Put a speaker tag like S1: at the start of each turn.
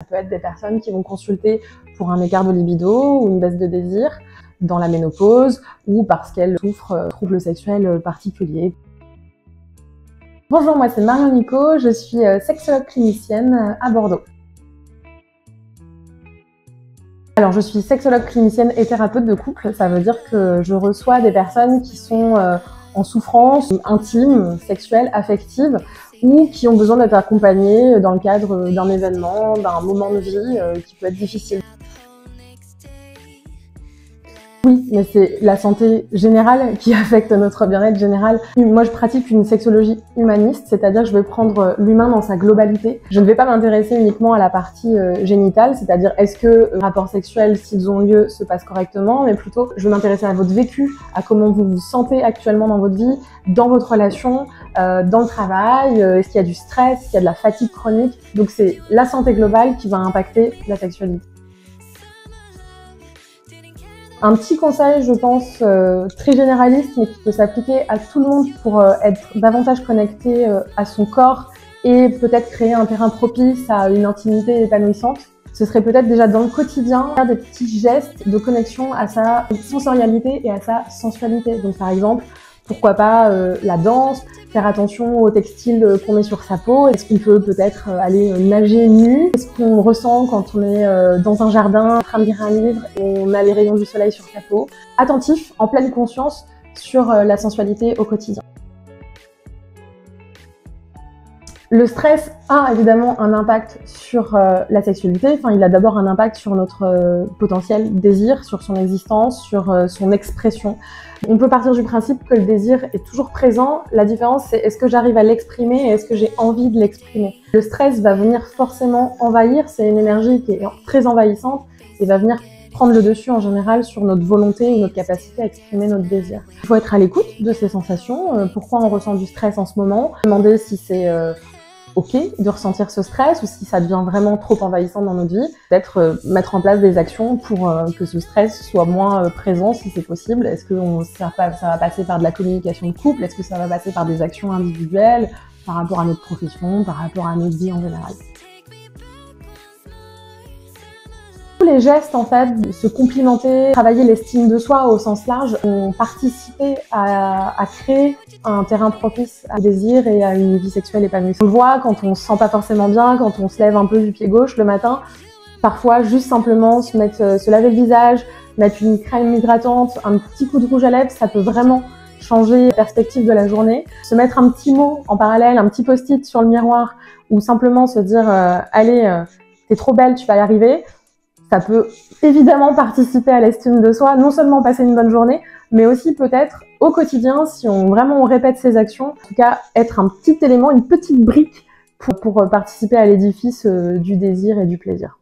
S1: Ça peut être des personnes qui vont consulter pour un écart de libido ou une baisse de désir dans la ménopause ou parce qu'elles souffrent de troubles sexuels particuliers. Bonjour, moi c'est Marion Nico, je suis sexologue clinicienne à Bordeaux. Alors je suis sexologue clinicienne et thérapeute de couple, ça veut dire que je reçois des personnes qui sont en souffrance intime, sexuelle, affective ou qui ont besoin d'être accompagnées dans le cadre d'un événement, d'un moment de vie qui peut être difficile. Oui, mais c'est la santé générale qui affecte notre bien-être général. Moi, je pratique une sexologie humaniste, c'est-à-dire que je vais prendre l'humain dans sa globalité. Je ne vais pas m'intéresser uniquement à la partie génitale, c'est-à-dire est-ce que les rapports sexuels, s'ils ont lieu, se passent correctement, mais plutôt je vais m'intéresser à votre vécu, à comment vous vous sentez actuellement dans votre vie, dans votre relation, dans le travail, est-ce qu'il y a du stress, est-ce qu'il y a de la fatigue chronique. Donc c'est la santé globale qui va impacter la sexualité. Un petit conseil, je pense, très généraliste, mais qui peut s'appliquer à tout le monde pour être davantage connecté à son corps et peut-être créer un terrain propice à une intimité épanouissante. Ce serait peut-être déjà dans le quotidien faire des petits gestes de connexion à sa sensorialité et à sa sensualité. Donc par exemple, pourquoi pas la danse, faire attention aux textiles qu'on met sur sa peau. Est-ce qu'on peut peut-être aller nager nu? Qu'est-ce qu'on ressent quand on est dans un jardin, en train de lire un livre et on a les rayons du soleil sur sa peau? Attentif, en pleine conscience sur la sensualité au quotidien. Le stress a évidemment un impact sur la sexualité. Enfin, il a d'abord un impact sur notre potentiel désir, sur son existence, sur son expression. On peut partir du principe que le désir est toujours présent. La différence, c'est est-ce que j'arrive à l'exprimer et est-ce que j'ai envie de l'exprimer. Le stress va venir forcément envahir. C'est une énergie qui est très envahissante et va venir prendre le dessus en général sur notre volonté ou notre capacité à exprimer notre désir. Il faut être à l'écoute de ces sensations. Pourquoi on ressent du stress en ce moment? Demander si c'est ok de ressentir ce stress ou si ça devient vraiment trop envahissant dans notre vie, peut-être mettre en place des actions pour que ce stress soit moins présent si c'est possible. Est-ce que ça va passer par de la communication de couple? Est-ce que ça va passer par des actions individuelles par rapport à notre profession, par rapport à notre vie en général? Tous les gestes, en fait, se complimenter, travailler l'estime de soi au sens large, ont participé à créer un terrain propice au désir et à une vie sexuelle épanouissante. On le voit quand on se sent pas forcément bien, quand on se lève un peu du pied gauche le matin, parfois juste simplement se laver le visage, mettre une crème hydratante, un petit coup de rouge à lèvres, ça peut vraiment changer la perspective de la journée. Se mettre un petit mot en parallèle, un petit post-it sur le miroir ou simplement se dire allez, t'es trop belle, tu vas y arriver. Ça peut évidemment participer à l'estime de soi, non seulement passer une bonne journée, mais aussi peut-être au quotidien, si on répète ces actions, en tout cas être un petit élément, une petite brique pour participer à l'édifice du désir et du plaisir.